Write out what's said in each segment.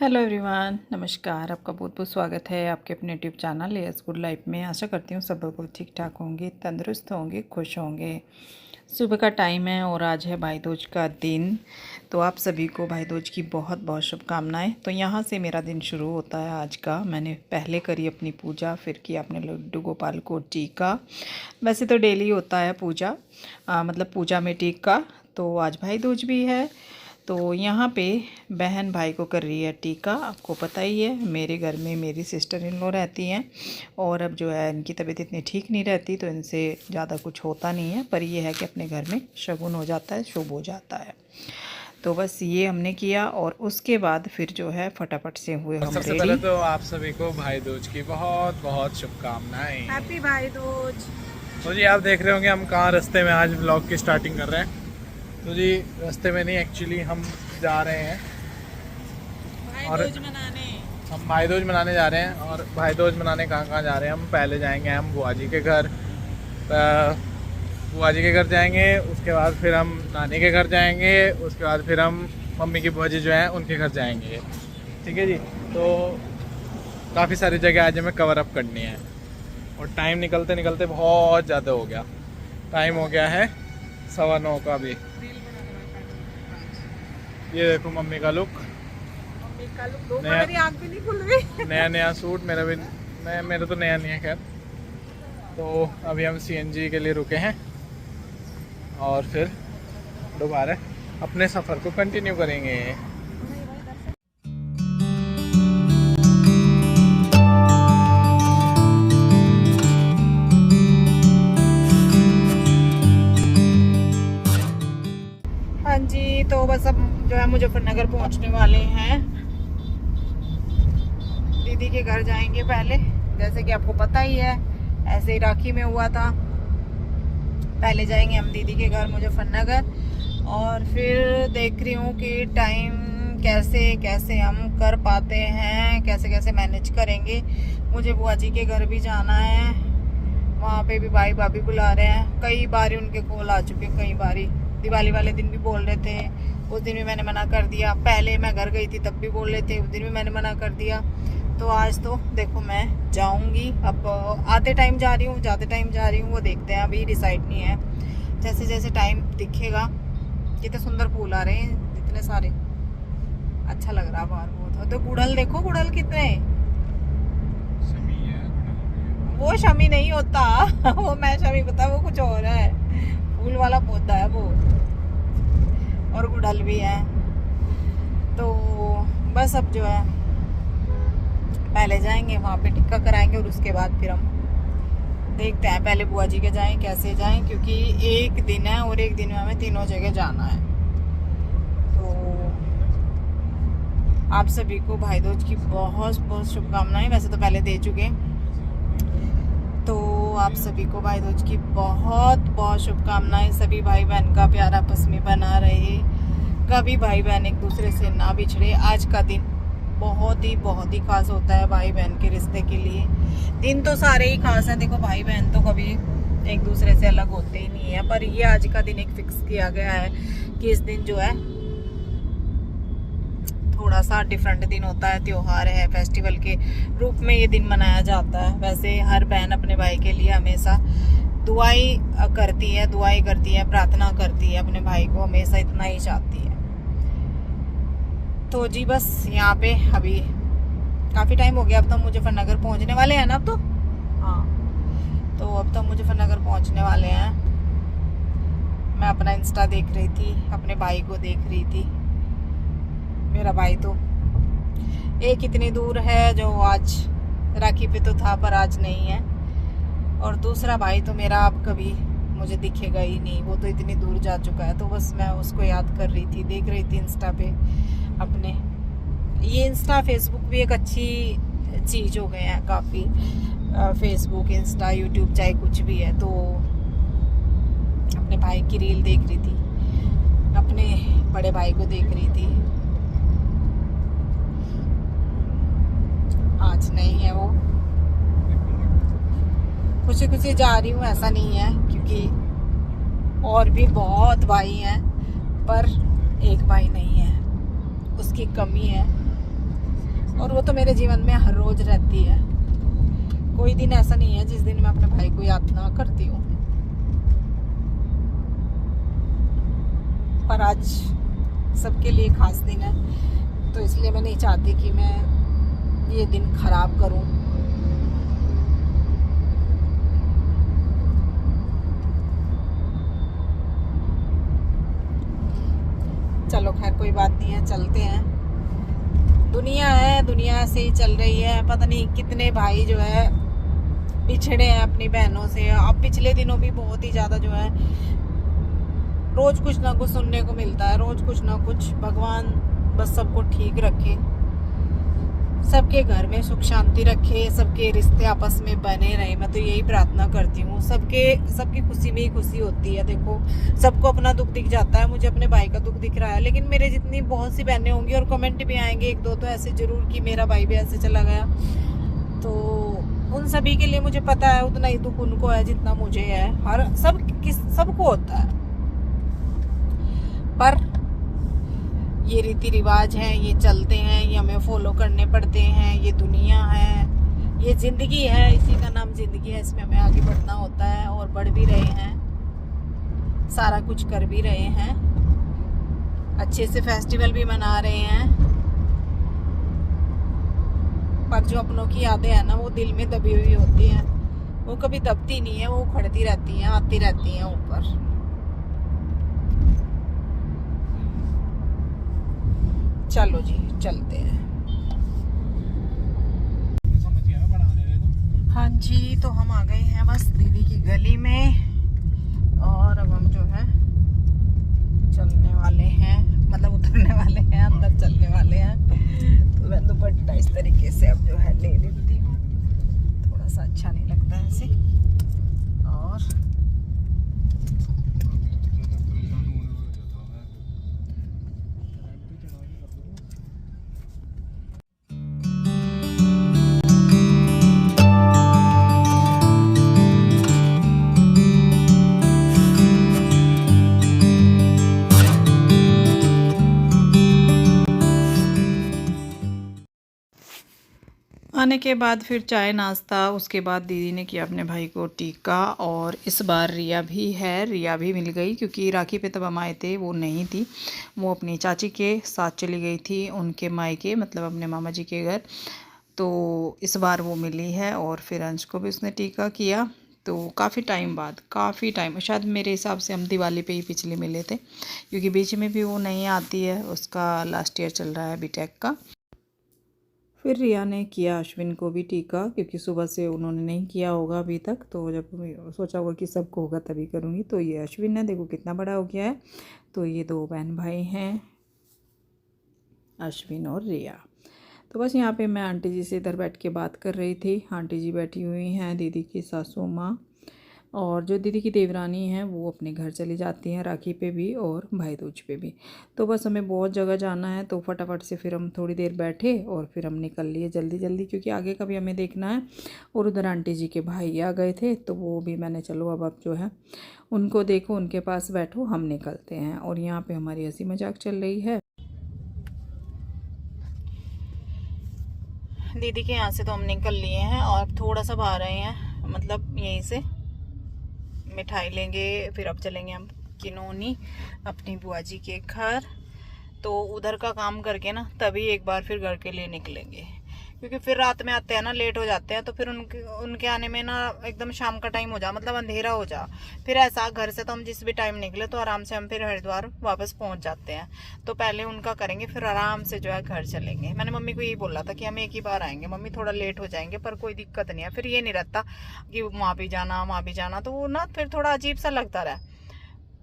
Hello everyone, नमस्कार। आपका बहुत बहुत स्वागत है आपके अपने YouTube channel S good life में। आशा करती हूँ सब लोग ठीक ठाक होंगे, तंदुरुस्त होंगे, खुश होंगे। सुबह का टाइम है और आज है भाई दूज का दिन। तो आप सभी को भाई दूज की बहुत बहुत शुभकामनाएं। तो यहाँ से मेरा दिन शुरू होता है आज का। मैंने पहले करी अपनी पूजा, फिर किया अपने लड्डू गोपाल को टीका। वैसे तो डेली होता है पूजा, मतलब पूजा में टीका। तो आज भाई दूज भी है, तो यहाँ पे बहन भाई को कर रही है टीका। आपको पता ही है, मेरे घर में मेरी सिस्टर इन लॉ रहती हैं और अब जो है इनकी तबीयत इतनी ठीक नहीं रहती, तो इनसे ज़्यादा कुछ होता नहीं है। पर ये है कि अपने घर में शगुन हो जाता है, शुभ हो जाता है। तो बस ये हमने किया और उसके बाद फिर जो है फटाफट से हुए हम सबसे रेडी। पहले तो आप सभी को भाई दूज की बहुत बहुत शुभकामनाएं। हैप्पी भाई दूज। तो जी आप देख रहे होंगे हम कहाँ रास्ते में आज व्लॉग की स्टार्टिंग कर रहे हैं। तो जी रास्ते में नहीं, एक्चुअली हम जा रहे हैं और हम भाई दूज मनाने जा रहे हैं। और भाई दूज मनाने कहाँ जा रहे हैं हम? पहले जाएंगे हम बुआ जी के घर, बुआ जी के घर जाएंगे। उसके बाद फिर हम नानी के घर जाएंगे। उसके बाद फिर हम मम्मी की बुआ जी जो हैं उनके घर जाएंगे। ठीक है जी। तो काफ़ी सारी जगह आज हमें कवर अप करनी है और टाइम निकलते निकलते बहुत ज़्यादा हो गया। टाइम हो गया है 9:15 का भी। ये देखो मम्मी का लुक, आँख भी नहीं खुल रही। नया सूट मेरा भी, मेरा तो नया नहीं है खैर। तो अभी हम CNG के लिए रुके हैं और फिर दोबारा अपने सफ़र को कंटिन्यू करेंगे। हाँ जी, तो बस अब जो है मुजफ्फरनगर पहुंचने वाले हैं। दीदी के घर जाएंगे पहले, जैसे कि आपको पता ही है, ऐसे ही राखी में हुआ था। पहले जाएंगे हम दीदी के घर मुजफ्फरनगर और फिर देख रही हूँ कि टाइम कैसे कैसे हम कर पाते हैं, कैसे कैसे मैनेज करेंगे। मुझे बुआ जी के घर भी जाना है, वहाँ पे भी भाई भाभी बुला रहे हैं। कई बार उनके कॉल आ चुके, कई बारी दिवाली वाले दिन भी बोल रहे थे, उस दिन भी मैंने मना कर दिया। पहले मैं घर गई थी तब भी बोल रहे थे, उस दिन भी मैंने मना कर दिया। तो आज तो देखो मैं जाऊंगी। अब आते टाइम जा रही हूँ, जाते टाइम जा रही हूँ, वो देखते हैं, अभी डिसाइड नहीं है। जैसे जैसे टाइम दिखेगा। कितने सुंदर फूल आ रहे हैं, इतने सारे, अच्छा लग रहा है बाहर बहुत। तो गुड़हल देखो, गुड़हल कितने, वो शमी नहीं होता वो मैं शमी पता, वो कुछ और है, फूल वाला पौधा है वो। और गुड़हल भी है। तो बस अब जो है पहले जाएंगे वहाँ पे टिक्का कराएंगे और उसके बाद फिर हम देखते हैं। पहले बुआ जी के जाएं, कैसे जाएं, क्योंकि एक दिन है और एक दिन में हमें तीनों जगह जाना है। तो आप सभी को भाई दूज की बहुत बहुत शुभकामनाएं। वैसे तो पहले दे चुके, तो आप सभी को भाई दूज की बहुत बहुत शुभकामनाएं। सभी भाई बहन का प्यार आपस में बना रहे, कभी भाई बहन एक दूसरे से ना बिछड़े। आज का दिन बहुत ही खास होता है भाई बहन के रिश्ते के लिए। दिन तो सारे ही खास हैं, देखो भाई बहन तो कभी एक दूसरे से अलग होते ही नहीं है, पर ये आज का दिन एक फिक्स किया गया है कि इस दिन जो है थोड़ा सा डिफरेंट दिन होता है, त्योहार है, फेस्टिवल के रूप में ये दिन मनाया जाता है। वैसे हर बहन अपने भाई के लिए हमेशा दुआई करती है, प्रार्थना करती है, अपने भाई को हमेशा इतना ही चाहती है। तो जी बस यहाँ पे अभी काफ़ी टाइम हो गया, अब तो मुजफ्फरनगर पहुँचने वाले हैं ना। अब तो हाँ, तो अब तो मुजफ्फरनगर पहुँचने वाले हैं। मैं अपना इंस्टा देख रही थी, अपने भाई को देख रही थी। मेरा भाई तो एक इतनी दूर है जो आज राखी पे तो था पर आज नहीं है, और दूसरा भाई तो मेरा अब कभी मुझे दिखेगा ही नहीं, वो तो इतनी दूर जा चुका है। तो बस मैं उसको याद कर रही थी, देख रही थी इंस्टा पे अपने। ये इंस्टा फेसबुक भी एक अच्छी चीज़ हो गए हैं काफ़ी, फेसबुक, इंस्टा, यूट्यूब, चाहे कुछ भी है। तो अपने भाई की रील देख रही थी, अपने बड़े भाई को देख रही थी। आज नहीं है वो, खुशी खुशी जा रही हूँ, ऐसा नहीं है, क्योंकि और भी बहुत भाई हैं पर एक भाई नहीं है, उसकी कमी है। और वो तो मेरे जीवन में हर रोज रहती है। कोई दिन ऐसा नहीं है जिस दिन मैं अपने भाई को याद ना करती हूँ। पर आज सबके लिए खास दिन है, तो इसलिए मैं नहीं चाहती कि मैं ये दिन खराब करूँ। चलो खैर कोई बात नहीं है, चलते हैं। दुनिया है, दुनिया ऐसे ही चल रही है। पता नहीं कितने भाई जो है बिछड़े हैं अपनी बहनों से। अब पिछले दिनों भी बहुत ही ज़्यादा जो है रोज कुछ ना कुछ सुनने को मिलता है, रोज कुछ ना कुछ। भगवान बस सबको ठीक रखे, सबके घर में सुख शांति रखे, सबके रिश्ते आपस में बने रहे। मैं तो यही प्रार्थना करती हूँ। सबकी खुशी में ही खुशी होती है। देखो सबको अपना दुख दिख जाता है, मुझे अपने भाई का दुख दिख रहा है, लेकिन मेरे जितनी बहुत सी बहनें होंगी और कमेंट भी आएंगे एक दो तो ऐसे जरूर कि मेरा भाई भी ऐसे चला गया। तो उन सभी के लिए मुझे पता है उतना ही दुख उनको है जितना मुझे है। हर सबको होता है, पर ये रीति रिवाज हैं, ये चलते हैं, ये हमें फॉलो करने पड़ते हैं। ये दुनिया है, ये जिंदगी है, इसी का नाम जिंदगी है। इसमें हमें आगे बढ़ना होता है और बढ़ भी रहे हैं, सारा कुछ कर भी रहे हैं, अच्छे से फेस्टिवल भी मना रहे हैं। पर जो अपनों की यादें हैं ना, वो दिल में दबी हुई होती हैं। वो कभी दबती नहीं है, वो उखड़ती रहती हैं, आती रहती हैं ऊपर। चलो जी चलते हैं। हाँ जी, तो हम आ गए हैं बस दीदी की गली में, और अब हम जो है चलने वाले हैं, मतलब उतरने वाले हैं, अंदर चलने वाले हैं। तो मैं दुपट्टा इस तरीके से अब जो है ले लेती हूँ, थोड़ा सा अच्छा नहीं लगता है ऐसे। और आने के बाद फिर चाय नाश्ता, उसके बाद दीदी ने किया अपने भाई को टीका। और इस बार रिया भी है, रिया भी मिल गई, क्योंकि राखी पे तब हम आए थे वो नहीं थी, वो अपनी चाची के साथ चली गई थी उनके मायके, मतलब अपने मामा जी के घर। तो इस बार वो मिली है, और फिर अंश को भी उसने टीका किया। तो काफ़ी टाइम बाद, काफ़ी टाइम, शायद मेरे हिसाब से हम दिवाली पे ही पिछले मिले थे, क्योंकि बीच में भी वो नहीं आती है, उसका लास्ट ईयर चल रहा है बीटेक का। फिर रिया ने किया अश्विन को भी टीका, क्योंकि सुबह से उन्होंने नहीं किया होगा अभी तक, तो जब सोचा होगा कि सबको होगा तभी करूँगी। तो ये अश्विन है, देखो कितना बड़ा हो गया है। तो ये दो बहन भाई हैं, अश्विन और रिया। तो बस यहाँ पे मैं आंटी जी से इधर बैठ के बात कर रही थी। आंटी जी बैठी हुई हैं, दीदी की सासू माँ, और जो दीदी की देवरानी हैं वो अपने घर चली जाती हैं राखी पे भी और भाई दूज पे भी। तो बस हमें बहुत जगह जाना है, तो फटाफट से फिर हम थोड़ी देर बैठे और फिर हम निकल लिए जल्दी जल्दी, क्योंकि आगे का भी हमें देखना है। और उधर आंटी जी के भाई आ गए थे, तो वो भी मैंने चलो अब जो है उनको देखो, उनके पास बैठो, हम निकलते हैं। और यहाँ पर हमारी हंसी मजाक चल रही है। दीदी के यहाँ से तो हम निकल लिए हैं और थोड़ा सा बाहर आए हैं, मतलब यहीं से मिठाई लेंगे, फिर अब चलेंगे हम किनोनी अपनी बुआ जी के घर। तो उधर का काम करके ना तभी एक बार फिर घर के लिए निकलेंगे, क्योंकि फिर रात में आते हैं ना, लेट हो जाते हैं, तो फिर उनके आने में ना एकदम शाम का टाइम हो जा, मतलब अंधेरा हो जा। फिर ऐसा घर से तो हम जिस भी टाइम निकले तो आराम से हम फिर हरिद्वार वापस पहुंच जाते हैं। तो पहले उनका करेंगे, फिर आराम से जो है घर चलेंगे। मैंने मम्मी को यही बोला था कि हम एक ही बार आएंगे, मम्मी थोड़ा लेट हो जाएंगे पर कोई दिक्कत नहीं है। फिर ये नहीं रहता कि वहाँ भी जाना, तो वो ना फिर थोड़ा अजीब सा लगता रहा,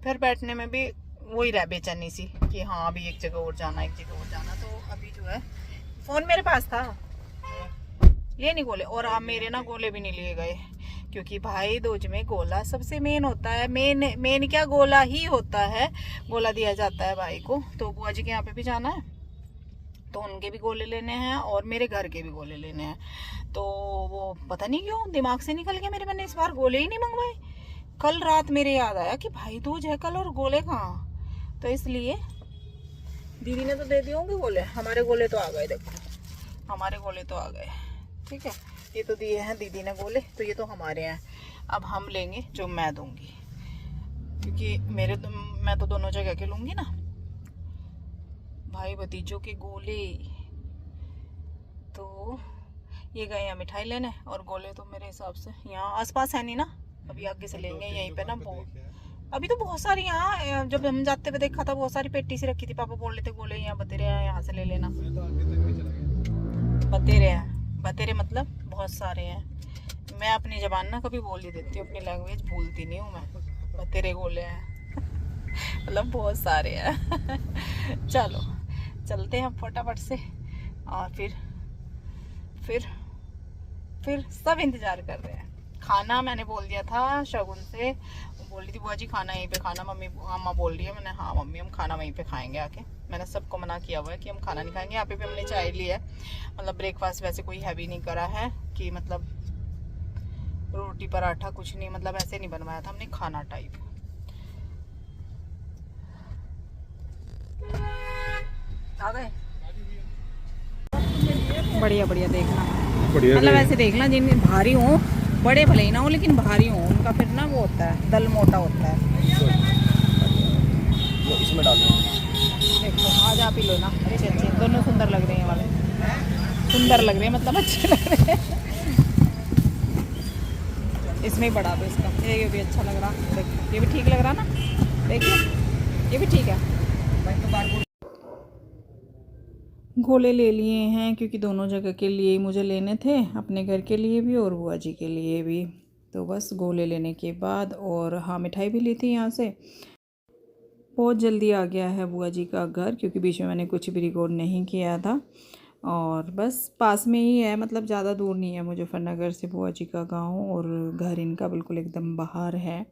फिर बैठने में भी वही रह बेचैनी सी कि हाँ अभी एक जगह और जाना, एक जगह और जाना। तो अभी जो है फ़ोन मेरे पास था, लिए नहीं गोले, और आप मेरे ना गोले भी नहीं लिए गए, क्योंकि भाई दूज में गोला सबसे मेन होता है। मेन क्या, गोला ही होता है, गोला दिया जाता है भाई को। तो बुआ जी के यहाँ पे भी जाना है, तो उनके भी गोले लेने हैं और मेरे घर के भी गोले लेने हैं। तो वो पता नहीं क्यों दिमाग से निकल गया मेरे, मैंने इस बार गोले ही नहीं मंगवाए। कल रात मेरे याद आया कि भाई दूज है कल और गोले कहाँ, तो इसलिए दीदी ने तो दे दिए होंगे गोले, हमारे गोले तो आ गए। देखो हमारे गोले तो आ गए। ठीक है, ये तो दिए हैं दीदी ने गोले, तो ये तो हमारे हैं। अब हम लेंगे जो मैं दूंगी, क्योंकि मैं तो दोनों जगह के लूंगी ना, भाई भतीजों के गोले। तो ये गए हैं मिठाई लेने, और गोले तो मेरे हिसाब से यहाँ आसपास है नहीं ना, अभी आगे से लेंगे यहीं पे ना। अभी तो बहुत सारी यहाँ, जब हम जाते हुए देखा था बहुत सारी पेटी सी रखी थी, पापा बोल रहे थे गोले यहाँ बतेरे हैं, यहाँ से ले लेना। बतेरे मतलब बहुत सारे हैं। मैं अपनी जबान ना कभी बोल ही देती हूँ, अपनी लैंग्वेज भूलती नहीं हूँ मैं। बतेरे गोले हैं मतलब बहुत सारे हैं। चलो चलते हैं फटाफट से, और फिर सब इंतजार कर रहे हैं। खाना मैंने बोल दिया था शगुन से, वो बोल रही थी बुआ जी खाना यहीं पे खाना। अम्मा बोल रही है, मैंने हाँ मम्मी हम खाना वहीं पे खाएंगे आके। मैंने सबको मना किया हुआ है कि हम खाना नहीं खाएंगे। यहाँ पे भी हमने चाय ली है, मतलब ब्रेकफास्ट वैसे कोई हैवी नहीं करा है कि मतलब रोटी पराठा कुछ नहीं, मतलब ऐसे नहीं बनवाया था हमने, खाना टाइप। आ गए, बढ़िया बढ़िया देखना, मतलब ऐसे देखना जिन भारी हो, बड़े भले ही ना हो लेकिन भारी हो, उनका फिर ना वो होता है दल मोटा होता है। वो इसमें डालो, देखो आज आप ही लो ना। अच्छे अच्छे दोनों सुंदर लग रहे हैं वाले, सुंदर लग रहे हैं मतलब अच्छे लग रहे हैं। इसमें ही बढ़ा दो इसका, ये भी अच्छा लग रहा, देखो ये भी ठीक लग रहा ना, देखिए ये भी ठीक है। गोले ले लिए हैं क्योंकि दोनों जगह के लिए मुझे लेने थे, अपने घर के लिए भी और बुआ जी के लिए भी। तो बस गोले लेने के बाद, और हाँ मिठाई भी ली थी यहाँ से। बहुत जल्दी आ गया है बुआ जी का घर, क्योंकि बीच में मैंने कुछ भी रिकॉर्ड नहीं किया था। और बस पास में ही है, मतलब ज़्यादा दूर नहीं है मुजफ्फरनगर से बुआ जी का गाँव, और घर इनका बिल्कुल एकदम बाहर है।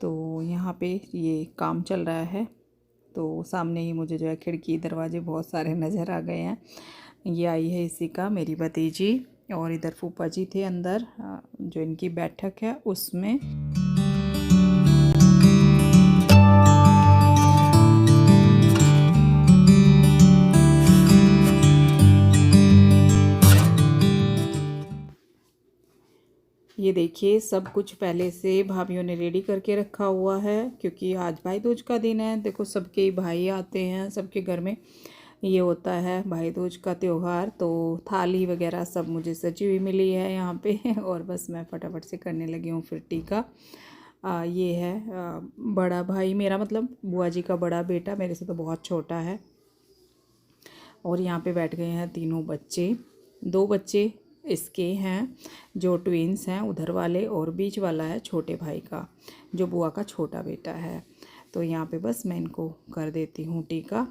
तो यहाँ पे ये काम चल रहा है, तो सामने ही मुझे जो है खिड़की दरवाजे बहुत सारे नज़र आ गए हैं। ये आई है इसी का मेरी भतीजी, और इधर फूफा जी थे अंदर, जो इनकी बैठक है उसमें। ये देखिए सब कुछ पहले से भाभीयों ने रेडी करके रखा हुआ है, क्योंकि आज भाई दूज का दिन है। देखो सबके भाई आते हैं, सबके घर में ये होता है भाई दूज का त्यौहार। तो थाली वगैरह सब मुझे सजी हुई मिली है यहाँ पे। और बस मैं फटाफट से करने लगी हूँ फिर टीका। ये है बड़ा भाई मेरा, मतलब बुआ जी का बड़ा बेटा, मेरे से तो बहुत छोटा है। और यहाँ पे बैठ गए हैं तीनों बच्चे, 2 बच्चे इसके हैं जो ट्विंस हैं उधर वाले, और बीच वाला है छोटे भाई का जो बुआ का छोटा बेटा है। तो यहाँ पे बस मैं इनको कर देती हूँ टीका,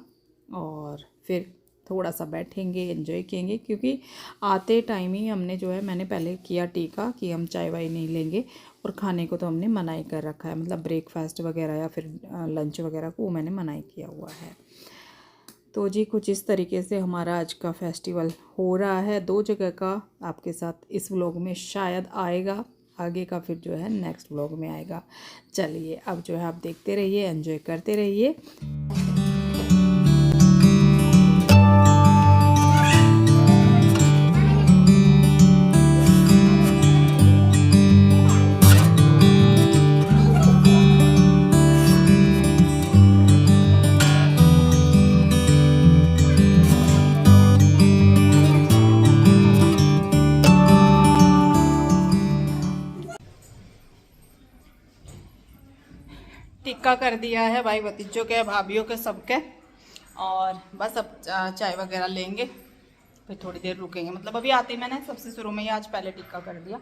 और फिर थोड़ा सा बैठेंगे, एंजॉय करेंगे, क्योंकि आते टाइम ही हमने जो है, मैंने पहले किया टीका कि हम चाय वाय नहीं लेंगे, और खाने को तो हमने मनाही कर रखा है, मतलब ब्रेकफास्ट वगैरह या फिर लंच वगैरह को मैंने मनाही किया हुआ है। तो जी कुछ इस तरीके से हमारा आज का फेस्टिवल हो रहा है। 2 जगह का आपके साथ इस व्लॉग में शायद आएगा, आगे का फिर जो है नेक्स्ट व्लॉग में आएगा। चलिए अब जो है आप देखते रहिए, एंजॉय करते रहिए। टिक्का कर दिया है भाई भतीजों के, भाभीयों के, सबके। और बस अब चाय वगैरह लेंगे, फिर थोड़ी देर रुकेंगे। मतलब अभी आते ही मैंने सबसे शुरू में ही आज पहले टिक्का कर दिया,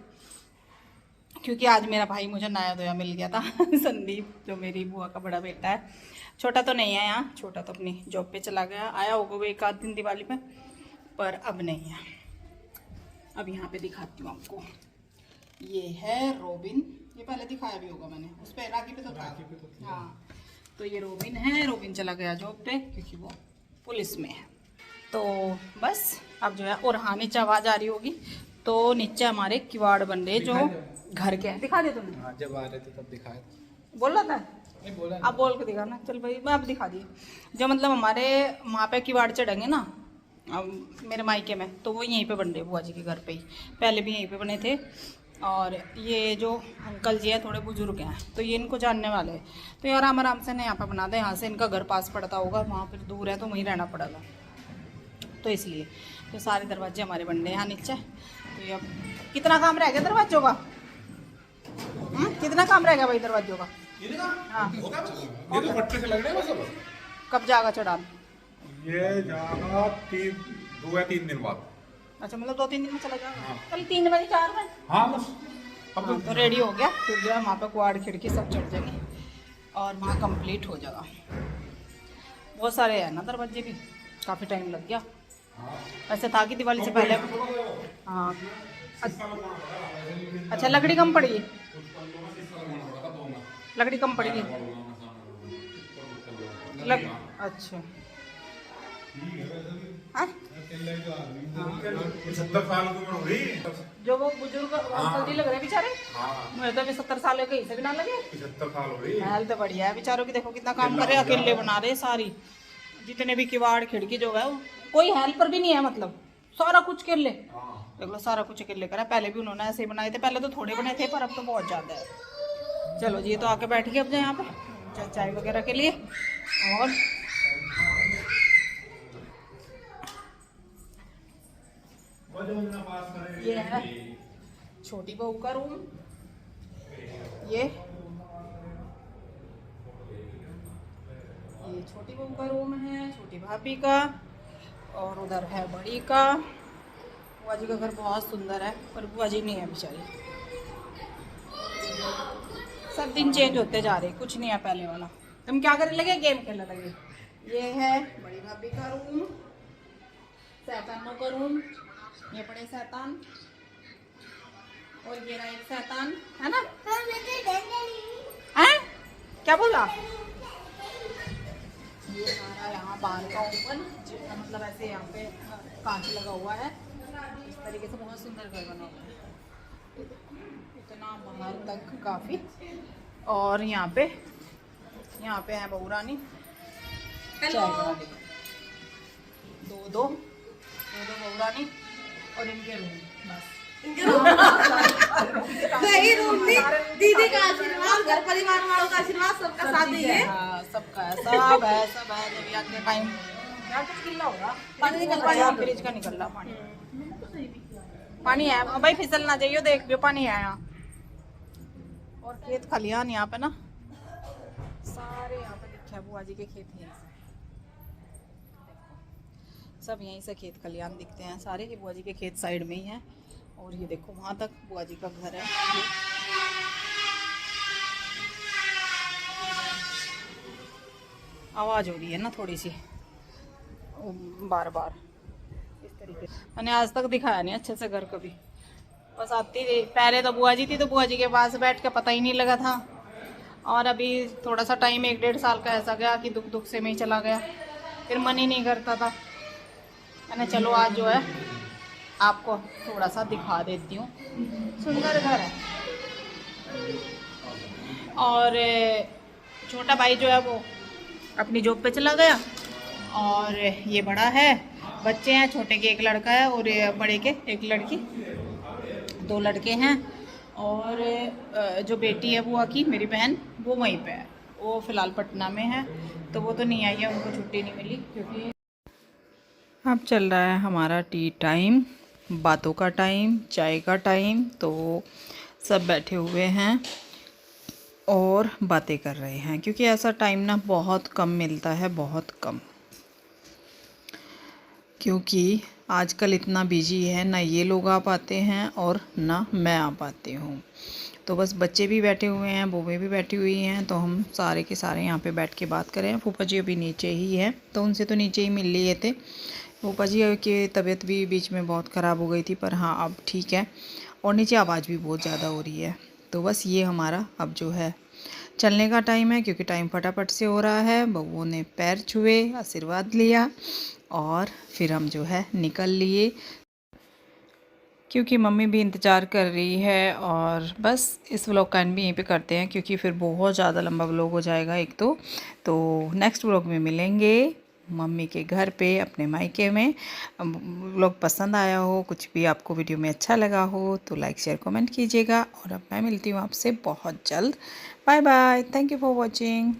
क्योंकि आज मेरा भाई मुझे नया धोया मिल गया था। संदीप जो मेरी बुआ का बड़ा बेटा है, छोटा तो नहीं है यहाँ, छोटा तो अपनी जॉब पे चला गया, आया होगा वो 1 आध दिन दिवाली पे, पर अब नहीं है। अब यहाँ पे दिखाती हूँ आपको, ये है रोबिन, ये पहले दिखाया भी होगा मैंने, उस पर राखी पे तो था। हाँ तो ये रोबिन है, रोबिन चला गया जॉब पे क्योंकि वो पुलिस में है। तो बस अब जो है, और हाँ नीचे आवाज़ आ रही होगी, तो नीचे हमारे किवाड़ बन रहे जो घर के हैं। दिखा दे तुमने? हाँ जब आ रहे थे तब दिखाया, बोल रहा था, नहीं बोला, आप बोल के दिखाना। चल भाई मैं अब दिखा दी, जो मतलब हमारे वहाँ पे किवाड़ चढ़ेंगे ना, मेरे मायके में, तो वो यहीं पे बन रहे बुआ जी के घर पे ही। पहले भी यहीं पे बने थे। और ये जो अंकल जी हैं थोड़े बुजुर्ग हैं, तो ये इनको जानने वाले हैं, तो ये आराम आराम से ना यहाँ पे बना दें। यहाँ से इनका घर पास पड़ता होगा, वहाँ पर दूर है तो वहीं रहना पड़ेगा, तो इसलिए तो सारे दरवाजे हमारे बनने हैं यहाँ नीचे। तो ये अब कितना काम रह गया दरवाजों का? कितना काम रह गया भाई दरवाजों का? हाँ, ये तो पट्टे से लग रहे हैं बस अब। कब जाएगा चढ़ान? ये जाएगा 2 या 3 दिन बाद। अच्छा, मतलब 2-3 दिन में चला जाएगा। हाँ। कल 3 बजे 4 बजे। हाँ बस अब हाँ, तो रेडी हो गया, फिर जो है वहाँ पे कुआड़ खिड़की सब चढ़ जाएगी और वहाँ कंप्लीट हो जाएगा। बहुत सारे हैं ना दरवाजे भी, काफ़ी टाइम लग गया। वैसे था कि दिवाली से पहले। हाँ, अच्छा लकड़ी कम पड़ी, लकड़ी कम पड़ेगी अच्छा। हाँ? 70 साल की उम्र हो रही। जो वो बुजुर्ग अंकल जी लग रहे बेचारे, मुझे तो अभी 70 साल के से भी ना लगे। 75 साल हो रही। हेल्थ बढ़िया है बेचारों की, देखो कितना काम कर रहे हैं, अकेले बना रहे हैं सारी, जितने भी किवाड़ खिड़की जो है, कोई हेल्पर भी नहीं है, मतलब सारा कुछ अकेले। देख लो सारा कुछ अकेले करा। पहले भी उन्होंने ऐसे ही बनाए थे, पहले तो थोड़े बने थे पर अब तो बहुत ज़्यादा है। चलो जी, तो आके बैठ गए अब जो यहाँ पे चाय वगैरह के लिए। और ये है छोटी बहू का रूम, ये छोटी बहू का रूम है, छोटी भाभी का, और उधर है बड़ी का। बुआ जी का घर बहुत सुंदर है, पर बुआ जी नहीं है बेचारी। सब दिन चेंज होते जा रहे, कुछ नहीं है पहले वाला। तुम क्या करने लगे? गेम खेलने लगे। ये है बड़ी भाभी का रूम, शैतानों का रूम, ये बड़े शैतान, और ये रहा एक शैतान, है ना? हैं? क्या बोला? ये हमारा यहाँ बाहर का ओपन, मतलब ऐसे यहाँ पे कांच लगा हुआ है, इस तरीके से बहुत सुंदर घर बना हुआ है, इतना बाहर तक काफ़ी। और यहाँ पे है बहू रानी, दो बहू रानी और इनके रूम, बस रूम नहीं, दीदी का आशीर्वाद, घर परिवार वालों का आशीर्वाद, सबका साथ है। हाँ, सबका है, सब है। जब याद के टाइम यार कुछ किल्ला होगा, पानी निकल रहा है, फ्रिज का निकल रहा पानी है भाई, फिसल ना चाहिए, देख भी पानी है यहाँ। और खेत खलियान यहाँ पे ना सारे, यहाँ पे दिखे बुआ जी के खेत यहीं से, सब यहीं से खेत खलियान दिखते हैं सारे, ही बुआ जी के खेत साइड में ही हैं। और ये देखो वहाँ तक बुआ जी का घर है। आवाज़ हो रही है ना थोड़ी सी बार बार, इस तरीके से। मैंने आज तक दिखाया नहीं अच्छे से घर कभी, बस आती थी पहले तो बुआ जी थी, तो बुआ जी के पास बैठ के पता ही नहीं लगा था। और अभी थोड़ा सा टाइम 1-1.5 साल का ऐसा गया कि दुख से में ही चला गया, फिर मन ही नहीं करता था। मैंने चलो आज जो है आपको थोड़ा सा दिखा देती हूँ, सुंदर घर है। और छोटा भाई जो है वो अपनी जॉब पे चला गया, और ये बड़ा है, बच्चे हैं, छोटे के एक लड़का है और बड़े के एक लड़की, 2 लड़के हैं। और जो बेटी है बुआ की, मेरी बहन, वो वहीं पे है, वो फ़िलहाल पटना में है, तो वो तो नहीं आई है, उनको छुट्टी नहीं मिली क्योंकि अब चल रहा है हमारा टी टाइम, बातों का टाइम, चाय का टाइम। तो सब बैठे हुए हैं और बातें कर रहे हैं, क्योंकि ऐसा टाइम ना बहुत कम मिलता है, बहुत कम, क्योंकि आजकल इतना बिजी है, ना ये लोग आ पाते हैं और ना मैं आ पाती हूँ। तो बस बच्चे भी बैठे हुए हैं, बूबे भी बैठी हुई हैं, तो हम सारे के सारे यहाँ पे बैठ के बात करें। फूफा जी अभी नीचे ही है, तो उनसे तो नीचे ही मिल लिए थे। फूफा जी की तबीयत भी बीच में बहुत ख़राब हो गई थी, पर हाँ अब ठीक है, और नीचे आवाज़ भी बहुत ज़्यादा हो रही है। तो बस ये हमारा अब जो है चलने का टाइम है, क्योंकि टाइम फटाफट से हो रहा है। बबुओं ने पैर छुए, आशीर्वाद लिया, और फिर हम जो है निकल लिए, क्योंकि मम्मी भी इंतज़ार कर रही है। और बस इस व्लॉग का एंड भी यहीं पे करते हैं, क्योंकि फिर बहुत ज़्यादा लंबा व्लॉग हो जाएगा एक तो नेक्स्ट व्लॉग में मिलेंगे। मम्मी के घर पे अपने मायके में। व्लॉग पसंद आया हो, कुछ भी आपको वीडियो में अच्छा लगा हो तो लाइक शेयर कमेंट कीजिएगा। और अब मैं मिलती हूँ आपसे बहुत जल्द। Bye bye, thank you for watching.